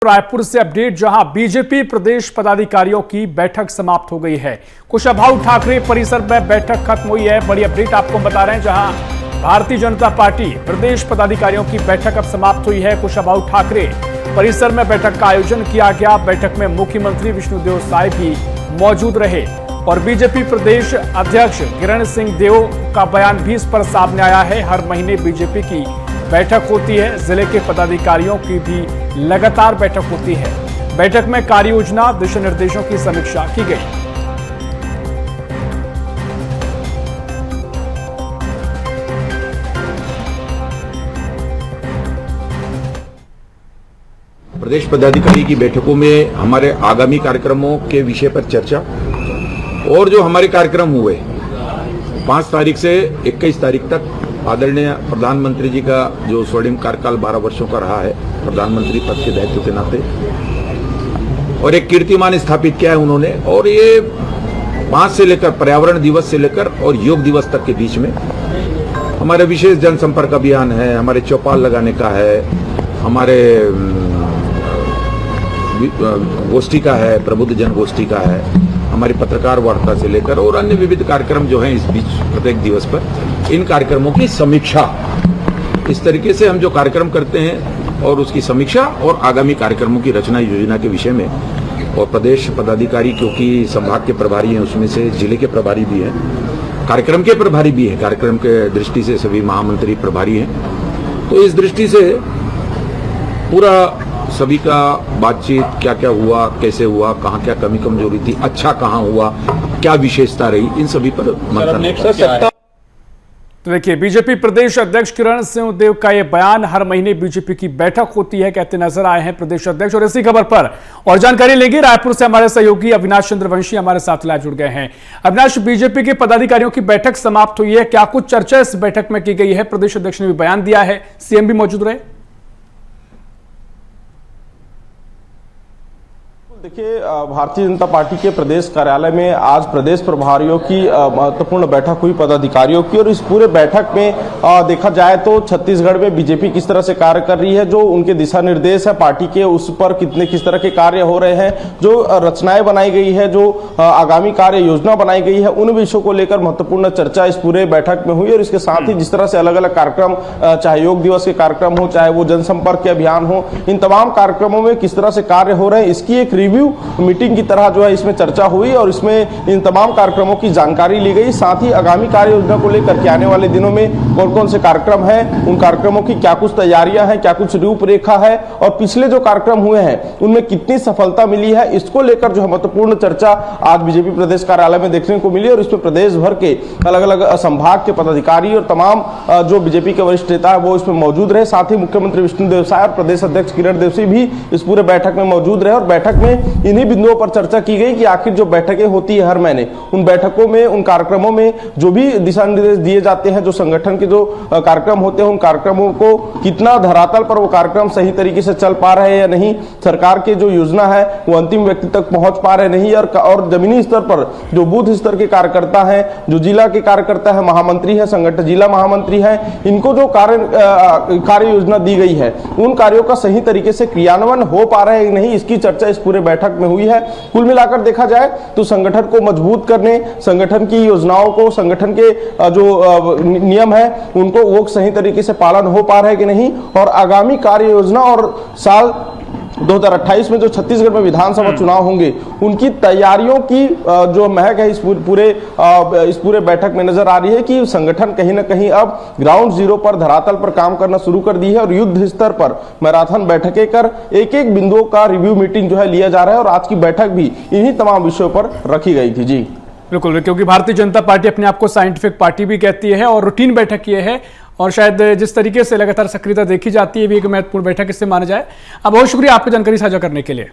रायपुर से अपडेट, जहां बीजेपी प्रदेश पदाधिकारियों की बैठक समाप्त हो गई है। कुशाभाऊ ठाकरे परिसर में बैठक खत्म हुई है। बड़ी अपडेट आपको बता रहे हैं, जहां भारतीय जनता पार्टी प्रदेश पदाधिकारियों की बैठक अब समाप्त हुई है। कुशाभाऊ ठाकरे परिसर में बैठक का आयोजन किया गया। बैठक में मुख्यमंत्री विष्णुदेव साय भी मौजूद रहे और बीजेपी प्रदेश अध्यक्ष किरण सिंह देव का बयान भी इस पर सामने आया है। हर महीने बीजेपी की बैठक होती है, जिले के पदाधिकारियों की भी लगातार बैठक होती है। बैठक में कार्य योजना, दिशा निर्देशों की समीक्षा की गई। प्रदेश पदाधिकारी की बैठकों में हमारे आगामी कार्यक्रमों के विषय पर चर्चा और जो हमारे कार्यक्रम हुए 5 तारीख से 21 तारीख तक आदरणीय प्रधानमंत्री जी का जो स्वर्णिम कार्यकाल 12 वर्षों का रहा है प्रधानमंत्री पद के दायित्व के नाते, और एक कीर्तिमान स्थापित किया है उन्होंने। और ये 5 से लेकर पर्यावरण दिवस से लेकर और योग दिवस तक के बीच में हमारे विशेष जनसंपर्क अभियान है, हमारे चौपाल लगाने का है, हमारे गोष्ठी का है, प्रबुद्ध जन गोष्ठी का है, हमारी पत्रकार वार्ता से लेकर और अन्य विविध कार्यक्रम जो हैं इस बीच प्रत्येक दिवस पर, इन कार्यक्रमों की समीक्षा, इस तरीके से हम जो कार्यक्रम करते हैं और उसकी समीक्षा और आगामी कार्यक्रमों की रचना योजना के विषय में। और प्रदेश पदाधिकारी क्योंकि संभाग के प्रभारी हैं, उसमें से जिले के प्रभारी भी हैं, कार्यक्रम के प्रभारी भी हैं, कार्यक्रम के दृष्टि से सभी महामंत्री प्रभारी हैं। तो इस दृष्टि से पूरा सभी का बातचीत, क्या क्या हुआ, कैसे हुआ, कहाँ क्या कमी कमजोरी थी, अच्छा कहाँ हुआ, क्या विशेषता रही, इन सभी पर मंथन। तो देखिए, बीजेपी प्रदेश अध्यक्ष किरण सिंह देव का यह बयान, हर महीने बीजेपी की बैठक होती है, कहते नजर आए हैं प्रदेश अध्यक्ष। और इसी खबर पर और जानकारी लेंगे, रायपुर से हमारे सहयोगी अविनाश चंद्र वंशी हमारे साथ लाइव जुड़ गए हैं। अविनाश, बीजेपी के पदाधिकारियों की बैठक समाप्त हुई है, क्या कुछ चर्चा इस बैठक में की गई है? प्रदेश अध्यक्ष ने भी बयान दिया है, सीएम भी मौजूद रहे। देखिए, भारतीय जनता पार्टी के प्रदेश कार्यालय में आज प्रदेश प्रभारियों की महत्वपूर्ण बैठक हुई पदाधिकारियों की। और इस पूरे बैठक में देखा जाए तो छत्तीसगढ़ में बीजेपी किस तरह से कार्य कर रही है, जो उनके दिशा निर्देश है पार्टी के, उस पर किस तरह के कार्य हो रहे हैं, जो रचनाएं बनाई गई है, जो आगामी कार्य योजना बनाई गई है, उन विषयों को लेकर महत्वपूर्ण चर्चा इस पूरे बैठक में हुई। और इसके साथ ही जिस तरह से अलग अलग कार्यक्रम, चाहे योग दिवस के कार्यक्रम हो, चाहे वो जनसंपर्क के अभियान हो, इन तमाम कार्यक्रमों में किस तरह से कार्य हो रहे हैं, इसकी एक रिव्यू मीटिंग की तरह जो है इसमें चर्चा हुई और इसमें इन तमाम कार्यक्रमों की जानकारी ली गई। साथ ही आगामी कार्य योजना को लेकर के आने वाले दिनों में कौन कौन से कार्यक्रम हैं, उन कार्यक्रमों की क्या कुछ तैयारियां हैं, क्या कुछ रूपरेखा है, और पिछले जो कार्यक्रम हुए हैं उनमें कितनी सफलता मिली है, इसको लेकर जो है महत्वपूर्ण चर्चा आज बीजेपी प्रदेश कार्यालय में देखने को मिली। और इसमें प्रदेश भर के अलग अलग संभाग के पदाधिकारी और तमाम जो बीजेपी के वरिष्ठ नेता है वो इसमें मौजूद रहे। साथ ही मुख्यमंत्री विष्णुदेव साय और प्रदेश अध्यक्ष किरण देव सिंह भी इस पूरे बैठक में मौजूद रहे। और बैठक में इन्हीं बिंदुओं पर चर्चा की गई कि आखिर जो बैठकें होती है हर महीने, उन बैठकों में, उन कार्यक्रमों में जो भी दिशा निर्देश दिए जाते हैं, जो संगठन के जो कार्यक्रम होते हैं, उन कार्यक्रमों को कितना धरातल पर वो कार्यक्रम सही तरीके से चल पा रहे हैं या नहीं, सरकार की जो योजना है वो अंतिम व्यक्ति तक पहुंच पा रहे नहीं, और जमीनी स्तर पर जो बूथ स्तर के कार्यकर्ता हैं, जो जिला के कार्यकर्ता है, महामंत्री है, संगठन जिला महामंत्री है, इनको जो कार्य योजना दी गई है उन कार्यों का सही तरीके से क्रियान्वयन हो पा रहा है नहीं, इसकी चर्चा इस पूरे बैठक में हुई है। कुल मिलाकर देखा जाए तो संगठन को मजबूत करने, संगठन की योजनाओं को, संगठन के जो नियम है उनको वो सही तरीके से पालन हो पा रहा है कि नहीं, और आगामी कार्य योजना और साल 2028 में जो छत्तीसगढ़ में विधानसभा चुनाव होंगे उनकी तैयारियों की जो महक है इस पूरे बैठक में नजर आ रही है कि संगठन कहीं ना कहीं अब ग्राउंड जीरो पर, धरातल पर काम करना शुरू कर दी है और युद्ध स्तर पर मैराथन बैठकें कर एक एक बिंदुओं का रिव्यू मीटिंग जो है लिया जा रहा है। और आज की बैठक भी इन्हीं तमाम विषयों पर रखी गई थी। जी बिल्कुल, क्योंकि भारतीय जनता पार्टी अपने आप को साइंटिफिक पार्टी भी कहती है और रूटीन बैठक ये है, और शायद जिस तरीके से लगातार सक्रियता देखी जाती है भी एक महत्वपूर्ण बैठक इससे माना जाए। अब बहुत शुक्रिया आपकी जानकारी साझा करने के लिए।